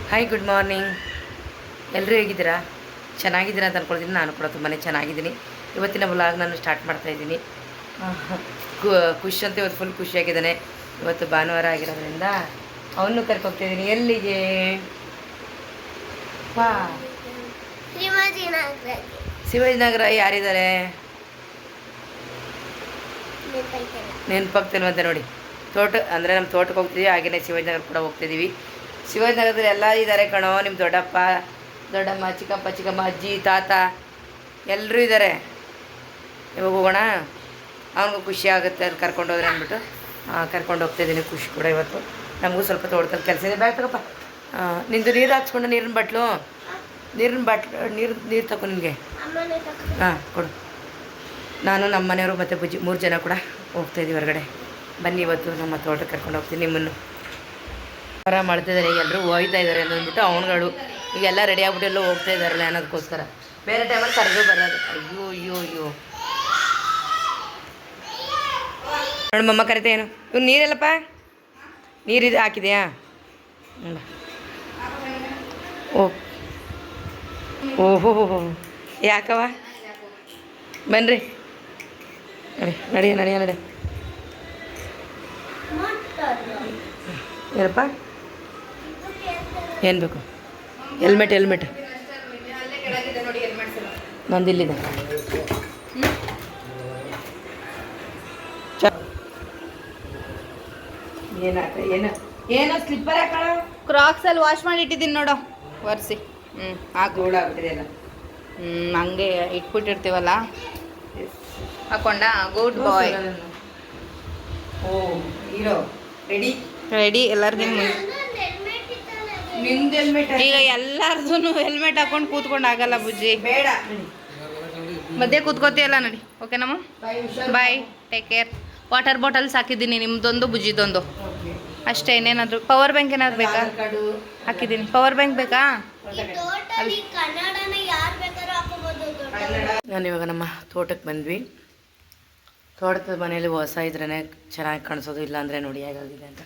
Hi good morning. ಎಲ್ಲರೂ ಹೇಗಿದ್ದೀರಾ? ಚೆನ್ನಾಗಿದ್ದೀರಾ ಅಂತ ಅಂದ್ಕೊಳ್ತೀನಿ. ನಾನು ಕೂಡ ತುಂಬಾ ಚೆನ್ನಾಗಿದ್ದೀನಿ. ಇವತ್ತಿನ ವ್ಲಾಗ್ ನಾನು ಸ್ಟಾರ್ಟ್ ಮಾಡ್ತಾಯಿದ್ದೀನಿ. ಖುಷಿ ಅಂತ ಇವತ್ತು ಫುಲ್ ಖುಷಿಯಾಗಿದ್ದಾನೆ. ಇವತ್ತು ಭಾನುವಾರ ಆಗಿರೋದ್ರಿಂದ ಅವನು ಕರ್ಕೊಗ್ತಿದ್ದೀನಿ. ಎಲ್ಲಿಗೆ? ಪಾ ಶಿವಾಜಿನಗರ. ಯಾರಿದ್ದಾರೆ ನೆನಪಾಗ್ತಿಲ್ವಂತೆ ನೋಡಿ. ತೋಟ ಅಂದರೆ ನಮ್ಮ ತೋಟಕ್ಕೆ ಹೋಗ್ತಿದ್ದೀವಿ, ಹಾಗೆಯೇ ಶಿವಾಜಿನಗರ ಕೂಡ ಹೋಗ್ತಿದ್ದೀವಿ. ಶಿವಾಜಿನಗರದಲ್ಲಿ ಎಲ್ಲ ಇದ್ದಾರೆ ಕಣೋ. ನಿಮ್ಮ ದೊಡ್ಡಪ್ಪ ದೊಡ್ಡಮ್ಮ, ಚಿಕ್ಕಪ್ಪ ಚಿಕ್ಕಮ್ಮ, ಅಜ್ಜಿ ತಾತ ಎಲ್ಲರೂ ಇದ್ದಾರೆ. ಇವಾಗ ಹೋಗೋಣ, ಅವನಿಗೂ ಖುಷಿ ಆಗುತ್ತೆ ಅಲ್ಲಿ ಕರ್ಕೊಂಡು ಹೋದ್ರೆ ಅಂದ್ಬಿಟ್ಟು ಕರ್ಕೊಂಡು ಹೋಗ್ತಾಯಿದ್ದೀನಿ. ಖುಷಿ ಕೂಡ ಇವತ್ತು ನಮಗೂ ಸ್ವಲ್ಪ ತೋಟದಲ್ಲಿ ಕೆಲಸ ಇದೆ. ಬ್ಯಾಗ್ ತಗೋಪ್ಪ. ನಿಂದು ನೀರು ಹಾಕ್ಸ್ಕೊಂಡು ನೀರಿನ ಬಾಟ್ಲು ನೀರು ತಗೋ ನಿನಗೆ. ಹಾಂ ಕೊಡು. ನಾನು ನಮ್ಮ ಮನೆಯವರು ಮತ್ತು ಬುಜ್ಜಿ 3 ಜನ ಕೂಡ ಹೋಗ್ತಾಯಿದ್ದೀವಿ ಹೊರಗಡೆ. ಬನ್ನಿ, ಇವತ್ತು ನಮ್ಮ ತೋಟಕ್ಕೆ ಕರ್ಕೊಂಡು ಹೋಗ್ತೀನಿ ನಿಮ್ಮನ್ನು. ಹೊರ ಮಾಡ್ತಿದ್ದಾರೆ, ಎಲ್ಲರೂ ಹೋಗ್ತಾ ಇದ್ದಾರೆ ಅಂದ್ಬಿಟ್ಟು ಅವನುಗಳು ಈಗೆಲ್ಲ ರೆಡಿ ಆಗ್ಬಿಟ್ಟು ಎಲ್ಲ ಹೋಗ್ತಾ ಇದ್ದಾರಲ್ಲ ಅನ್ನೋದಕ್ಕೋಸ್ಕರ. ಬೇರೆ ಟೈಮಲ್ಲಿ ಕರೆದು ಬರೋದು. ಅಯ್ಯೋ ಅಯ್ಯೋ ಅಯ್ಯೋ ನೋಡಿ, ಮಮ್ಮ ಕರಿತೆ ಏನು ಇವ್ನು ನೀರೆಲ್ಲಪ್ಪ. ನೀರಿದೆ ಹಾಕಿದೆಯಾ? ಓಹೋ ಯಾಕವ? ಬನ್ನಿರಿ, ನಡಿ ನಡಿಯ ನಡಿ. ಏನಪ್ಪ ಏನು ಬೇಕು? ಹೆಲ್ಮೆಟ್ ನಂದಿಲ್ಲಿದೆ. ಏನೋ ಸ್ಲಿಪ್ಪರ್ ಹಾಕೋಣ. ಕ್ರಾಕ್ಸಲ್ಲಿ ವಾಶ್ ಮಾಡಿ ಇಟ್ಟಿದ್ದೀನಿ ನೋಡು, ಒರೆಸಿ. ಹಾಕು. ಆಗ್ಬಿಟ್ಟಿದೆಯಲ್ಲ. ಹಂಗೆ ಇಟ್ಬಿಟ್ಟಿರ್ತೀವಲ್ಲ. ಹಾಕೊಂಡ. ಗುಡ್ ಬಾಯ್. ಓ ಹೀರೋ ರೆಡಿ ಎಲ್ಲರಿಗೂ. ನಿಂದು ಹೆಲ್ಮೆಟ್ ಈಗ ಎಲ್ಲರದು ಹೆಲ್ಮೆಟ್ ಹಾಕೊಂಡು ಕೂತ್ಕೊಂಡು ಆಗಲ್ಲ ಬುಜ್ಜಿ. ಬೇಡ, ಮಧ್ಯೆ ಕೂತ್ಕೋತಿಯಲ್ಲ. ನಡಿ. ಓಕೆನಮ್ಮ, ಬಾಯ್, ಟೇಕ್ ಕೇರ್. ವಾಟರ್ ಬಾಟಲ್ಸ್ ಹಾಕಿದ್ದೀನಿ, ನಿಮ್ಮದೊಂದು ಬುಜ್ಜಿದೊಂದು ಅಷ್ಟೇ. ಇನ್ನೇನಾದರೂ ಪವರ್ ಬ್ಯಾಂಕ್ ಏನಾದ್ರು ಬೇಕಾ? ಹಾಕಿದ್ದೀನಿ. ಪವರ್ ಬ್ಯಾಂಕ್ ಬೇಕಾ? ನಾನಿವಾಗ ನಮ್ಮ ತೋಟಕ್ಕೆ ಬಂದ್ವಿ. ತೋಟದ ಮನೇಲಿ ಹೊಸ ಇದ್ರೇ ಚೆನ್ನಾಗಿ ಕಾಣಿಸೋದು, ಇಲ್ಲಾಂದರೆ ನೋಡಿ ಹೇಗಾಗಿದೆ ಅಂತ.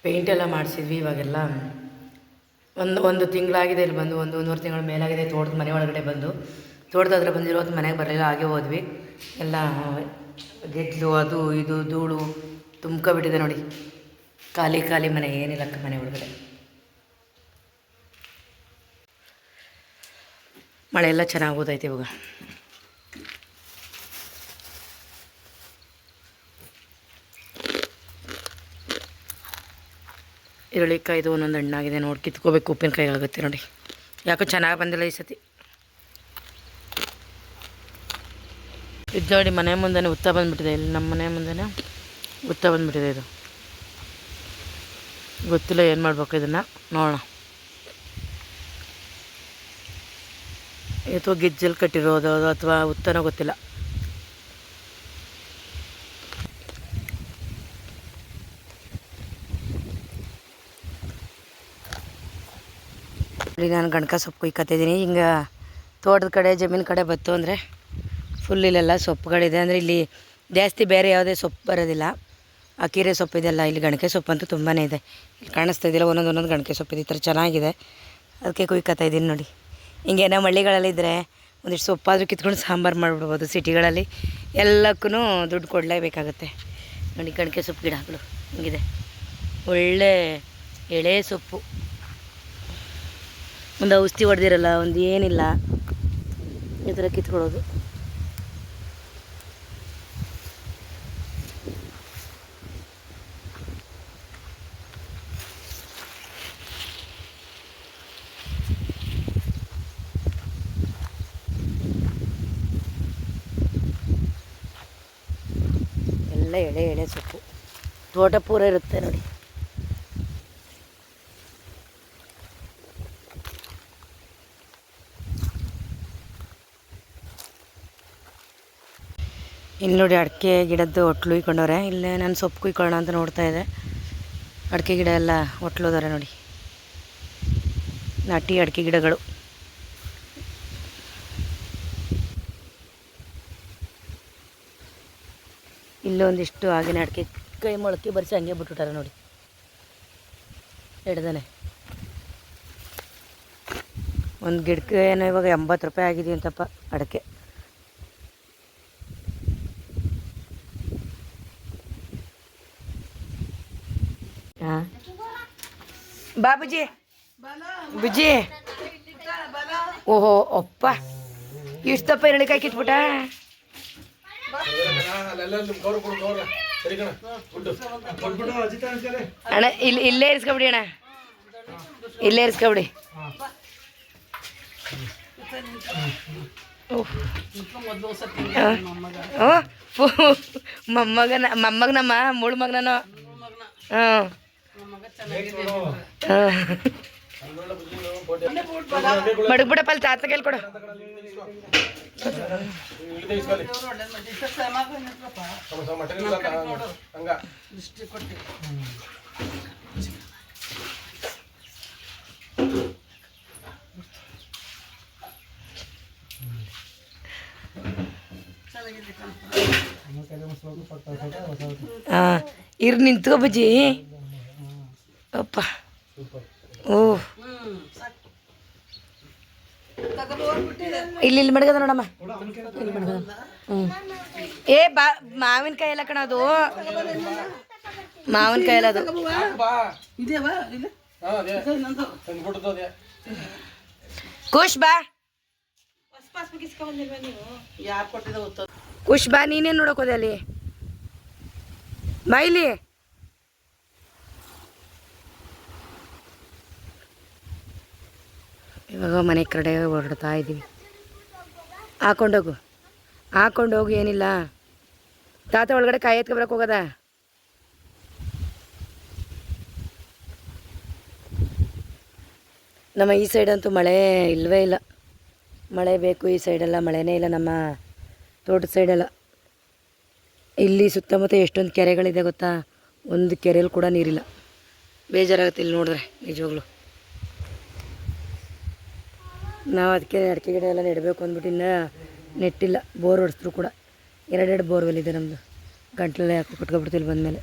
ಪೇಂಟೆಲ್ಲ ಮಾಡಿಸಿದ್ವಿ. ಇವಾಗೆಲ್ಲ ಒಂದು ತಿಂಗಳಾಗಿದೆ ಇಲ್ಲಿ ಬಂದು, 1.5 ತಿಂಗಳ ಮೇಲಾಗಿದೆ ತೋಟದ ಮನೆ ಒಳಗಡೆ ಬಂದು. ತೋಟದ ಹತ್ರ ಬಂದಿರೋದು ಮನೆಗೆ ಬರಲಿಲ್ಲ, ಹಾಗೆ ಹೋದ್ವಿ. ಎಲ್ಲ ಗೆದ್ಲು ಅದು ಇದು ಧೂಳು ತುಂಬ್ಕೊಬಿಟ್ಟಿದೆ ನೋಡಿ. ಖಾಲಿ ಮನೆ, ಏನಿಲ್ಲ ಮನೆ ಒಳಗಡೆ. ಮಳೆ ಎಲ್ಲ ಚೆನ್ನಾಗಿ ಓದೈತೆ ಇವಾಗ. ಈರುಳ್ಳಿಕಾಯ್ದು ಒಂದೊಂದು ಹಣ್ಣಾಗಿದೆ ನೋಡಿ, ಕಿತ್ಕೋಬೇಕು. ಉಪ್ಪಿನಕಾಯಿ ಆಗುತ್ತೆ ನೋಡಿ. ಯಾಕೋ ಚೆನ್ನಾಗಿ ಬಂದಿಲ್ಲ ಈ ಸತಿ. ಇದು ನೋಡಿ, ಮನೆ ಮುಂದೆ ಉತ್ತ ಬಂದುಬಿಟ್ಟಿದೆ. ಇಲ್ಲಿ ನಮ್ಮ ಮನೆ ಮುಂದೆ ಉತ್ತ ಬಂದುಬಿಟ್ಟಿದೆ. ಇದು ಗೊತ್ತಿಲ್ಲ ಏನು ಮಾಡ್ಬೇಕು ಇದನ್ನು, ನೋಡೋಣ. ಅಥವಾ ಗಿಜ್ಜಲ್ಲಿ ಕಟ್ಟಿರೋದು ಅಥವಾ ಉತ್ತನೋ ಗೊತ್ತಿಲ್ಲ. ಇಲ್ಲಿ ನಾನು ಗಣಕ ಸೊಪ್ಪು ಕುಯ್ಕೊತಿದ್ದೀನಿ. ಹಿಂಗೆ ತೋಟದ ಕಡೆ ಜಮೀನು ಕಡೆ ಬತ್ತು ಅಂದರೆ ಫುಲ್ ಇಲ್ಲೆಲ್ಲ ಸೊಪ್ಪುಗಳಿದೆ. ಅಂದರೆ ಇಲ್ಲಿ ಜಾಸ್ತಿ ಬೇರೆ ಯಾವುದೇ ಸೊಪ್ಪು ಬರೋದಿಲ್ಲ. ಆ ಕೀರೆ ಸೊಪ್ಪು ಇದೆಲ್ಲ. ಇಲ್ಲಿ ಗಣಕೆ ಸೊಪ್ಪು ಅಂತೂ ತುಂಬಾ ಇದೆ. ಇಲ್ಲಿ ಕಾಣಿಸ್ತಾ ಇದ್ದಿಲ್ಲ, ಒಂದೊಂದು ಗಣಕೆ ಸೊಪ್ಪು ಇದೆ. ಈ ಥರ ಚೆನ್ನಾಗಿದೆ, ಅದಕ್ಕೆ ಕುಯ್ಕೊತಾ ಇದ್ದೀನಿ ನೋಡಿ. ಹಿಂಗೆ ನಮ್ಮ ಹಳ್ಳಿಗಳಲ್ಲಿದ್ದರೆ ಒಂದಿಷ್ಟು ಸೊಪ್ಪಾದರೂ ಕಿತ್ಕೊಂಡು ಸಾಂಬಾರು ಮಾಡಿಬಿಡ್ಬೋದು. ಸಿಟಿಗಳಲ್ಲಿ ಎಲ್ಲಕ್ಕೂ ದುಡ್ಡು ಕೊಡಲೇಬೇಕಾಗತ್ತೆ ನೋಡಿ. ಗಣಕೆ ಸೊಪ್ಪು ಗಿಡಗಳು ಹಿಂಗಿದೆ, ಒಳ್ಳೆ ಎಳೆ ಸೊಪ್ಪು. ಒಂದು ಔಷಧಿ ಹೊಡೆದಿರಲ್ಲ, ಒಂದು ಏನಿಲ್ಲ, ಈ ಥರ ಕಿತ್ಕೊಳ್ಳೋದು. ಎಲ್ಲ ಎಳೆ ಸೊಪ್ಪು, ತೋಟ ಪೂರ ಇರುತ್ತೆ ನೋಡಿ. ಇಲ್ಲಿ ನೋಡಿ, ಅಡಿಕೆ ಗಿಡದ್ದು ಒಟ್ಲು ಇಟ್ಕೊಂಡವ್ರೆ. ಇಲ್ಲೇ ನಾನು ಸೊಪ್ಪು ಕುಯ್ಕೊಳ್ಳೋಣ ಅಂತ ನೋಡ್ತಾ ಇದ್ದೆ. ಅಡಿಕೆ ಗಿಡ ಎಲ್ಲ ಒಟ್ಲೋದಾರೆ ನೋಡಿ, ನಾಟಿ ಅಡಿಕೆ ಗಿಡಗಳು. ಇಲ್ಲೊಂದಿಷ್ಟು ಆಗಿನ ಅಡಿಕೆ ಕೈ ಮೊಳಕೆ ಬರ್ಸಿ ಹಂಗೆ ಬಿಟ್ಬಿಟ್ಟಾರ ನೋಡಿ ಹಿಡ್ದಾನೆ. ಒಂದು ಗಿಡಕ್ಕೆ ಏನೋ ಇವಾಗ 80 ರೂಪಾಯಿ ಆಗಿದೆ ಅಂತಪ್ಪ ಅಡಿಕೆ. ಹಾಂ ಬಾಬುಜಿ ಬುಜ್ಜಿ, ಓಹೋ ಅಪ್ಪ ಇಷ್ಟಪ್ಪ ಎರಳಿಕಾಯಿ ಕಿತ್ಬಿಟ್ಟ. ಅಣ್ಣ ಇಲ್ಲೇ ಇರಿಸ್ಕೊಬಿಡಿ ಅಣ್ಣ, ಇಲ್ಲೇ ಇರಿಸ್ಕೊಬಿಡಿ. ಮೊಮ್ಮಗನಮ್ಮ ಮುಳು ಮಗನೋ. ಹಾಂ ಮಡಗ್ಬಿಡಪ್ಪ ಅಲ್ಲಿ ತಾತ ಕೇಳ್ಕೊಡು. ಹಾಂ ಇರ್ ನಿಂತ್ಕೋ ಬಜ್ಜಿ. ಅಪ್ಪ ಓ ಇಲ್ಲಿ ಮಡಗದ ನೋಡಮ್ಮ, ಇಲ್ಲಿ ಮಡಗದ. ಏ ಬಾ ಮಾವಿನಕಾಯಿ ಎಲ್ಲ ಕಣ, ಅದು ಮಾವಿನಕಾಯಿ ಎಲ್ಲ ಅದು. ಖುಷ್ ಬಾ, ಖುಷ್ ಬಾ, ನೀನೇನು ನೋಡಕ್ ಹೋದೆ ಅಲ್ಲಿ? ಬಾ ಇಲ್ಲಿ. ಇವಾಗ ಮನೆ ಕಡೆ ಹೊರಡ್ತಾ ಇದ್ದೀವಿ. ಹಾಕೊಂಡೋಗು ಏನಿಲ್ಲ. ತಾತ ಒಳಗಡೆ ಕಾಯಿ ಎತ್ಕೊಬರಕ್ಕೆ ಹೋಗದ. ನಮ್ಮ ಈ ಸೈಡಂತೂ ಮಳೆ ಇಲ್ಲವೇ ಇಲ್ಲ. ಮಳೆ ಬೇಕು, ಈ ಸೈಡೆಲ್ಲ ಮಳೆನೇ ಇಲ್ಲ. ನಮ್ಮ ತೋಟದ ಸೈಡೆಲ್ಲ ಇಲ್ಲಿ ಸುತ್ತಮುತ್ತ ಎಷ್ಟೊಂದು ಕೆರೆಗಳಿದೆ ಗೊತ್ತಾ, ಒಂದು ಕೆರೆಯಲ್ಲಿ ಕೂಡ ನೀರಿಲ್ಲ. ಬೇಜಾರಾಗುತ್ತೆ ಇಲ್ಲಿ ನೋಡಿದ್ರೆ ನಿಜವಾಗ್ಲು. ನಾವು ಅದಕ್ಕೆ ಅಡಿಕೆ ಗಿಡ ಎಲ್ಲ ನೆಡಬೇಕು ಅಂದ್ಬಿಟ್ಟು ಇನ್ನೂ ನೆಟ್ಟಿಲ್ಲ. ಬೋರ್ ಹೊಡೆಸಿದ್ರು ಕೂಡ 2 ಬೋರ್ವೆಲ್ ಇದೆ ನಮ್ಮದು. ಗಂಟ್ಲೆಲ್ಲ ಯಾಕೆ ಕಟ್ಕೊಬಿಡ್ತಿಲ್ಲ ಬಂದಮೇಲೆ.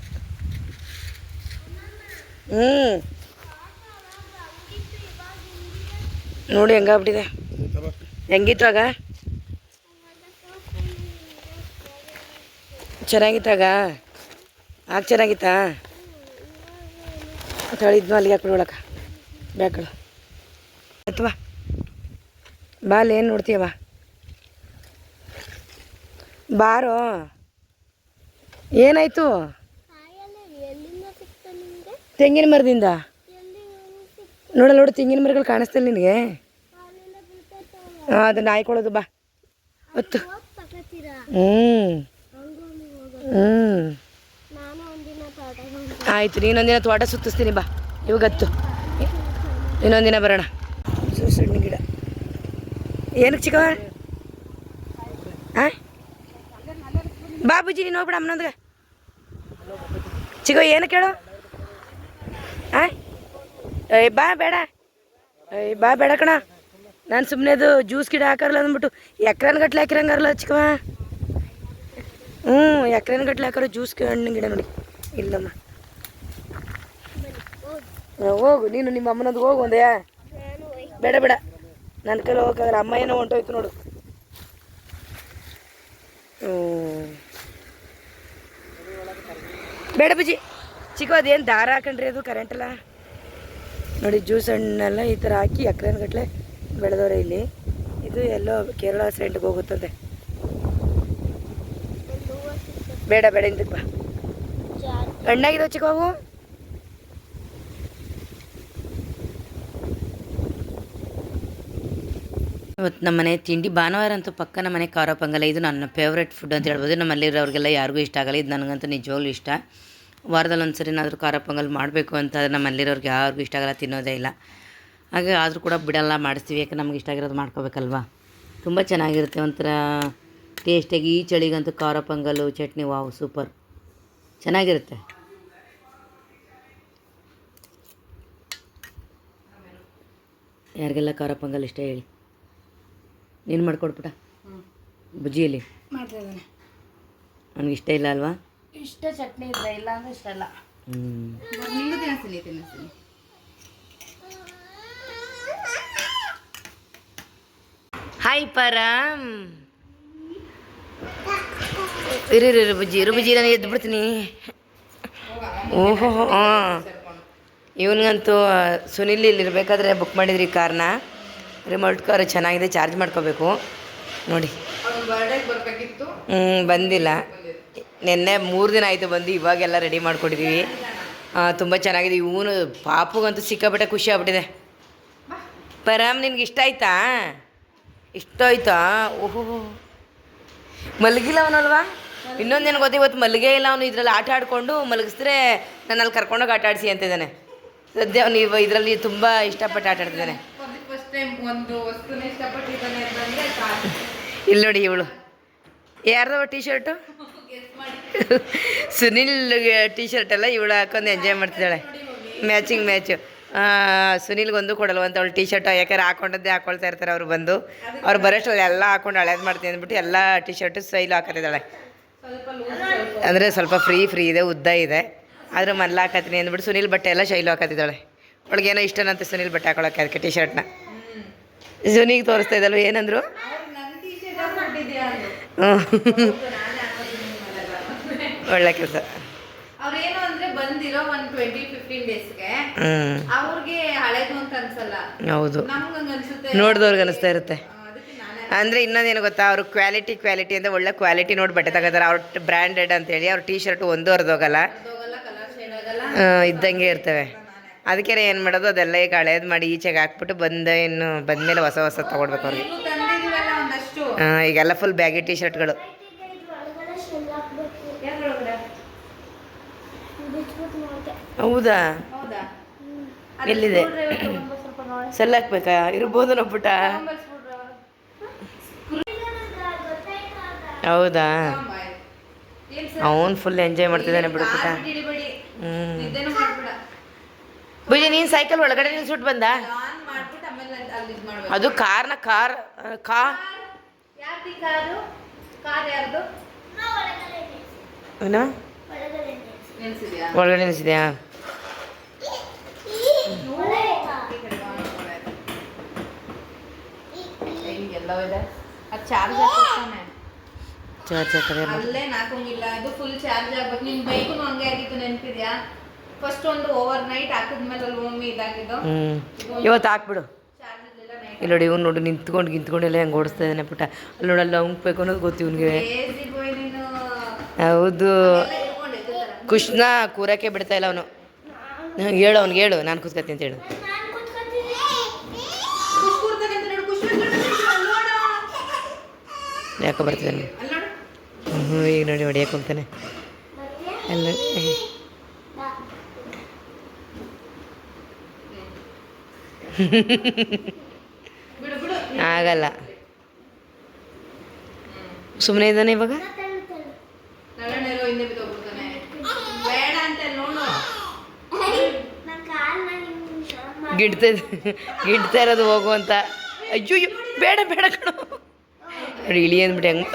ನೋಡಿ ಹೆಂಗಾಗ್ಬಿಟ್ಟಿದೆ. ಹೆಂಗಿತ್ತಾಗ ಚೆನ್ನಾಗಿತ್ತಾಗ? ಆಗ ಚೆನ್ನಾಗಿತ್ತಾ? ತಳಿದ್ನು ಅಲ್ಲಿಗೆ ಹಾಕ್ಬಿಡು ಒಳಕ ಬ್ಯಾಕಳು. ಅಥವಾ ಬಾ ಅಲ್ಲಿ ಏನು ನೋಡ್ತೀಯವ? ಬಾರೋ. ಏನಾಯಿತು? ತೆಂಗಿನ ಮರದಿಂದ ನೋಡು ತೆಂಗಿನ ಮರಗಳು ಕಾಣಿಸ್ತಿಲ್ಲ ನಿನಗೆ? ಹಾಂ ಅದು ನಾಯ್ಕೊಳ್ಳೋದು. ಬಾ ಹೊತ್ತು. ಆಯಿತು, ನೀನೊಂದಿನ ತೋಟ ಸುತ್ತಿಸ್ತೀನಿ ಬಾ. ಇವಾಗತ್ತು ಇನ್ನೊಂದಿನ ಬರೋಣ. ಸಣ್ಣ ಗಿಡ ಏನಕ್ಕೆ ಚಿಕ್ಕವ? ಹಾಂ ಬಾಬುಜಿ ನೀನು ಹೋಗ್ಬಿಡ ಅಮ್ಮನೊಂದಿಗೆ. ಚಿಕ್ಕವ ಏನಕ್ಕೆ ಹೇಳು? ಹಾಂ ಬಾ ಬೇಡ, ಬಾ ಬೇಡ ಕಣ. ನಾನು ಸುಮ್ಮನೆ ಅದು ಜ್ಯೂಸ್ ಗಿಡ ಹಾಕಾರಲ್ಲ ಅಂದ್ಬಿಟ್ಟು ಎಕ್ರೆನ್ಗಟ್ಲೆ ಹಾಕಿರಂಗಾರಲ್ಲ ಚಿಕ್ಕವ. ಎಕ್ರೆನ್ಗಟ್ಲೆ ಹಾಕೋರು ಜ್ಯೂಸ್ ಹಣ್ಣಿನ ಗಿಡ ನೋಡಿ. ಇಲ್ಲಮ್ಮ ಹೋಗು ನೀನು, ನಿಮ್ಮ ಅಮ್ಮನೊಂದು ಹೋಗು ಒಂದೇ. ಬೇಡ ಬೇಡ, ನನ್ನ ಕೈಲಿ ಹೋಗೋಕ್ಕಾಗಲ್ಲ. ಅಮ್ಮ ಏನೋ ಹೊಂಟೋಯ್ತು ನೋಡು. ಬೇಡ ಬುಜ್ಜಿ. ಚಿಕ್ಕ ಅದೇನು ದಾರ ಹಾಕೊಂಡ್ರಿ, ಅದು ಕರೆಂಟಲ್ಲ ನೋಡಿ. ಜ್ಯೂಸ್ ಹಣ್ಣೆಲ್ಲ ಈ ಥರ ಹಾಕಿ ಎಕ್ರೆನ್ಗಟ್ಲೆ ಬೆಳೆದವ್ರೆ ಇಲ್ಲಿ. ಇದು ಎಲ್ಲೋ ಕೇರಳ ಸೈಡ್ಗೆ ಹೋಗುತ್ತದೆ. ಬೇಡ ಬೇಡ, ಇಂದಕ್ಕೆ ಬಾ. ಹಣ್ಣಾಗಿದ್ದಾವೆ ಚಿಕ್ಕವು. ಇವತ್ತು ನಮ್ಮ ಮನೆ ತಿಂಡಿ ಭಾನುವಾರ ಅಂತೂ ಪಕ್ಕ ನಮ್ಮ ಮನೆ ಖಾರ ಪೊಂಗಲ್. ಇದು ನನ್ನ ಫೇವ್ರೆಟ್ ಫುಡ್ ಅಂತ ಹೇಳ್ಬೋದು. ನಮ್ಮಲ್ಲಿರೋರಿಗೆಲ್ಲ ಯಾರಿಗೂ ಇಷ್ಟ ಆಗಲ್ಲ. ಇದು ನನಗಂತೂ ನಿಜವಾಗ್ಲೂ ಇಷ್ಟ. ವಾರದಲ್ಲಿ ಒಂದು ಸರಿನಾದರೂ ಖಾರ ಪೊಂಗಲ್ ಮಾಡಬೇಕು ಅಂತ ನಮ್ಮಲ್ಲಿರೋರಿಗೆ ಯಾರಿಗೂ ಇಷ್ಟ ಆಗಲ್ಲ, ತಿನ್ನೋದೇ ಇಲ್ಲ. ಹಾಗೆ ಆದರೂ ಕೂಡ ಬಿಡಲ್ಲ, ಮಾಡಿಸ್ತೀವಿ. ಯಾಕೆ ನಮ್ಗೆ ಇಷ್ಟ ಆಗಿರೋದು ಮಾಡ್ಕೋಬೇಕಲ್ವಾ. ತುಂಬ ಚೆನ್ನಾಗಿರುತ್ತೆ, ಒಂಥರ ಟೇಸ್ಟಿಯಾಗಿ. ಈ ಚಳಿಗಂತೂ ಖಾರ ಪೊಂಗಲು ಚಟ್ನಿ ವಾವ್ ಸೂಪರ್ ಚೆನ್ನಾಗಿರುತ್ತೆ. ಯಾರಿಗೆಲ್ಲ ಖಾರ ಪೊಂಗಲ್ ಇಷ್ಟ ಹೇಳಿ. ನೀನು ಮಾಡ್ಕೊಡ್ಬಿಟ್ಟ ಬುಜ್ಜಿಯಲ್ಲಿ? ನನಗೆ ಇಷ್ಟ ಇಲ್ಲ ಅಲ್ವಾ? ಇಷ್ಟ ಚಟ್ನಿ ಇದ್ರೆ ಇಲ್ಲ ಅಂದ್ರೆ ಇಷ್ಟ ಅಲ್ಲ. ಹ್ಞೂ ನಿಂಗೂ ತಿನ್ನಿಸ್ತೀನಿ. ಹಾಯ್ ಪರಮ್. ಇರು ಬುಜ್ಜಿ ನಾನು ಎದ್ದು ಬಿಡ್ತೀನಿ. ಓಹೋ ಹಾಂ, ಇವನಿಗಂತೂ ಸುನಿಲ್ ಇಲ್ಲಿ ಇರಬೇಕಾದ್ರೆ ಬುಕ್ ಮಾಡಿದ್ರಿ ಕಾರ್ನ. ರಿಮೋಟ್ ಕಾರ್ ಚೆನ್ನಾಗಿದೆ, ಚಾರ್ಜ್ ಮಾಡ್ಕೋಬೇಕು ನೋಡಿ. ಬಂದಿಲ್ಲ, ನಿನ್ನೆ 3 ದಿನ ಆಯಿತು ಬಂದು. ಇವಾಗೆಲ್ಲ ರೆಡಿ ಮಾಡ್ಕೊಟ್ಟಿದ್ದೀವಿ. ತುಂಬ ಚೆನ್ನಾಗಿದೆ. ಇವನು ಪಾಪುಗಂತೂ ಸಿಕ್ಕಾಪಟ್ಟೆ ಖುಷಿ ಆಗ್ಬಿಟ್ಟಿದೆ. ಪರಮ್ ನಿನ್ಗೆ ಇಷ್ಟ ಆಯ್ತಾ? ಇಷ್ಟ ಆಯ್ತಾ? ಓಹೋ, ಮಲಗಿಲ್ಲ ಅವನಲ್ವಾ? ಇನ್ನೊಂದೇನು ಗೊತ್ತಾ, ಇವತ್ತು ಮಲಗೇ ಇಲ್ಲ ಅವನು. ಇದರಲ್ಲಿ ಆಟ ಆಡಿಕೊಂಡು ಮಲಗಿಸಿದ್ರೆ ನಾನು ಅಲ್ಲಿ ಕರ್ಕೊಂಡೋಗಿ ಆಟ ಆಡಿಸಿ ಅಂತಿದ್ದಾನೆ. ಸದ್ಯ ಅವನು ಇದರಲ್ಲಿ ತುಂಬ ಇಷ್ಟಪಟ್ಟು ಆಟ ಆಡ್ತಿದ್ದಾನೆ. ಇಲ್ಲಿ ನೋಡಿ, ಇವಳು ಯಾರ್ದವ T shirt? Sunil T shirt ಎಲ್ಲ ಇವಳು ಹಾಕೊಂಡು ಎಂಜಾಯ್ ಮಾಡ್ತಿದ್ದಾಳೆ. ಮ್ಯಾಚು. ಸುನಿಲ್ಗೊಂದು ಕೊಡಲ್ವಂತ ಅವಳು ಟೀ ಶರ್ಟ್, ಯಾಕಂದ್ರೆ ಹಾಕೊಂಡದ್ದೇ ಹಾಕೊಳ್ತಾ ಇರ್ತಾರೆ ಅವ್ರು ಬಂದು. ಅವ್ರು ಬರೋಷ್ಟರಲ್ಲಿ ಎಲ್ಲ ಹಾಕೊಂಡು ಹಳೇದು ಮಾಡ್ತೀನಿ ಅಂದ್ಬಿಟ್ಟು ಎಲ್ಲ ಟೀ ಶರ್ಟು ಸ್ಟೈಲು ಹಾಕತ್ತಿದ್ದಾಳೆ. ಅಂದರೆ ಸ್ವಲ್ಪ ಫ್ರೀ ಇದೆ, ಉದ್ದ ಇದೆ, ಆದರೂ ಮಲ್ಲ ಹಾಕತ್ತೀನಿ ಅಂದ್ಬಿಟ್ಟು ಸುನಿಲ್ ಬಟ್ಟೆ ಎಲ್ಲ ಶೈಲು ಹಾಕತ್ತಿದ್ದಾಳೆ. ಅವಳಿಗೇನೋ ಇಷ್ಟನಂತೆ ಸುನಿಲ್ ಬಟ್ಟೆ ಹಾಕೊಳಕ್ಕೆ, ಅದಕ್ಕೆ ಟೀ ಶರ್ಟ್ನ ಸುನಿಗೆ ತೋರಿಸ್ತಾ ಇದ್ದಲ್ವ, ಏನಂದ್ರು? ಒಳ್ಳೆ ಕೆಲಸ. ಅವ್ರೇನು ಅಂದ್ರೆ ಬಂದಿರೋ 20-15 ಡೇಸ್ಗೆ ಅವ್ರಿಗೆ ಹಳೇದು ಅಂತ ಅನ್ಸಲ್ಲ. ಹೌದು, ನಮ್ಗೆ ಅನ್ಸುತ್ತೆ, ನೋಡಿದವ್ರಿಗೆ ಅನಿಸ್ತಾ ಇರುತ್ತೆ. ಅಂದರೆ ಇನ್ನೊಂದೇನು ಗೊತ್ತಾ, ಅವರು ಕ್ವಾಲಿಟಿ ಅಂತ ಒಳ್ಳೆ ಕ್ವಾಲಿಟಿ ನೋಡಿ ಬಟ್ಟೆ ತಗೋತಾರೆ. ಅವ್ರ ಬ್ರ್ಯಾಂಡೆಡ್ ಅಂತೇಳಿ ಅವ್ರ ಟೀ ಶರ್ಟು ಒಂದು ಹರಿದೋಗಲ್ಲ, ಇದ್ದಂಗೆ ಇರ್ತವೆ. ಅದಕ್ಕೆ ಏನು ಮಾಡೋದು, ಅದೆಲ್ಲ ಈಗ ಹಳೇದು ಮಾಡಿ ಈಚೆಗೆ ಹಾಕ್ಬಿಟ್ಟು ಬಂದಮೇಲೆ ಹೊಸ ತೊಗೊಳ್ಬೇಕು ಅವ್ರಿಗೆ. ಈಗೆಲ್ಲ ಫುಲ್ ಬ್ಯಾಗಿ ಟೀ ಶರ್ಟ್ಗಳು. ಹೌದಾ? ಎಲ್ಲಿದೆ? ಸೆಲ್ ಹಾಕ್ಬೇಕಾ? ಇರ್ಬೋದು ನೋಡ್ಬಿಟ್ಟ. ಹೌದಾ? ಅವನು ಫುಲ್ ಎಂಜಾಯ್ ಮಾಡ್ತಿದ್ದಾನೆ ಬಿಡುಪುಟ. ಬುಜ್ಜಿ, ನೀನು ಸೈಕಲ್ ಒಳಗಡೆ ನಿಲ್ಸ್ಬಿಟ್ಟು ಬಂದ? ಅದು ಕಾರ್ ಏನೋ ಒಳಗಡೆ ನಿಲ್ಸಿದ್ಯಾ? ಚಾರ್ಜ್ ಅಲ್ಲೇ ನಾಕೋಂಗಿಲ್ಲ, ಅದು ಫುಲ್ ಚಾರ್ಜ್ ಆಗ್ಬೇಕು. ನಿನ್ ಬೈಕು ಹಂಗೆ ಆಗಿತ್ತು, ನೆನಪಿದ್ಯಾ? ಫಸ್ಟ್ ಒಂದು ಓವರ್ ನೈಟ್ ಹಾಕಿದ್ಮೇಲೆ ಅಲ್ಲಿ ಒಮ್ಮೆ ಇದಾಗಿದ್ದು. ಇವತ್ತು ಹಾಕ್ಬಿಡು. ಇಲ್ಲಿ ನೋಡಿ, ಇವ್ನು ನೋಡಿ ನಿಂತ್ಕೊಂಡೆಲ್ಲ ಹೆಂಗೆ ಓಡಿಸ್ತಾ ಇದ್ದಾನೆ ಪುಟ್ಟ. ಅಲ್ಲಿ ನೋಡಲ್ಲ ಹೋಗ್ಬೇಕು ಅನ್ನೋದು ಗೊತ್ತು ಇವನಿಗೆ. ಹೌದು, ಖುಷ್ನ ಕೂರಕ್ಕೆ ಬಿಡ್ತಾ ಇಲ್ಲ ಅವನು. ಹೇಳು ಅವ್ನಿಗೆ, ಹೇಳು ನಾನು ಕೂತ್ಕೊತೀನಿ ಅಂತ ಹೇಳು. ಯಾಕೆ ಬರ್ತಿದ್ದಾನೆ? ಈಗ ನೋಡಿ ಹೊಡಿಯಕ್ಕೆ ಹೋಗ್ತಾನೆ ಎಲ್ಲ. ಆಗಲ್ಲ, ಸುಮ್ಮನೆ ಇದ್ದಾನೆ ಇವಾಗ. ಗಿಡ್ತಾ ಇರೋದು ಹೋಗು ಅಂತ. ಅಯ್ಯೋ ಬೇಡ ಕಣೋ, ನೋಡಿ ಇಳಿ ಅಂದ್ಬಿಟ್ಟು ಹೆಂಗೆ.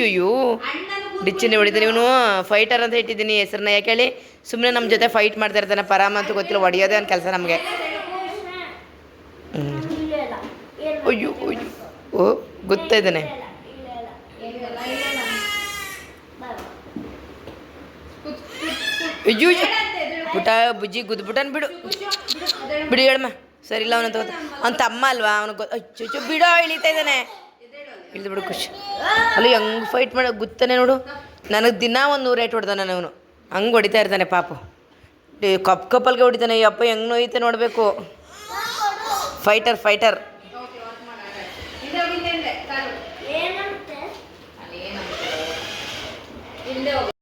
ಅಯ್ಯೋ ಡಿಚ್ಚನ್ನೇ ಹೊಡಿತಾನೆ ಇವನು. ಫೈಟರ್ ಅಂತ ಇಟ್ಟಿದ್ದೀನಿ ಹೆಸರನ್ನ. ಯಾಕೆ ಹೇಳಿ, ಸುಮ್ಮನೆ ನಮ್ಮ ಜೊತೆ ಫೈಟ್ ಮಾಡ್ತಾ ಇರ್ತಾನೆ. ಪರಾಮ ಅಂತೂ ಗೊತ್ತಿಲ್ಲ, ಹೊಡಿಯೋದೇ ಒಂದು ಕೆಲಸ ನಮಗೆ. ಅಯ್ಯೋ ಓ ಗೊತ್ತಾ ಇದ್ದಾನೆ. ಅಯ್ಯೋ ಪುಟ ಬುಜ್ಜಿ ಗುದ್ಬಿಟ್ಟನ್. ಬಿಡು ಹೇಳಮ್ಮ, ಸರಿ ಇಲ್ಲ ಅವನಂತ ಗೊತ್ತ. ಅವ್ನ ತಮ್ಮ ಅಲ್ವಾ ಅವನು. ಅಚ್ಚು ಬಿಡೋ, ಇಳಿತಾ ಇದ್ದಾನೆ. ಇಳಿದು ಬಿಡು ಖುಷಿ. ಅಲ್ಲಿ ಹೆಂಗೆ ಫೈಟ್ ಮಾಡೋ ಗೊತ್ತಾನೆ ನೋಡು. ನನಗೆ ದಿನ ಒಂದು 100 ರೇಟ್ ಹೊಡ್ದಾನೆ ಅವನು. ಹಂಗೆ ಹೊಡಿತಾ ಇರ್ತಾನೆ ಪಾಪು. ಕಪ್ಪಲ್ಗೆ ಹೊಡಿತಾನೆ. ಅಪ್ಪ ಹೆಂಗೆ ನೋಯ್ತೆ ನೋಡಬೇಕು. ಫೈಟರ್.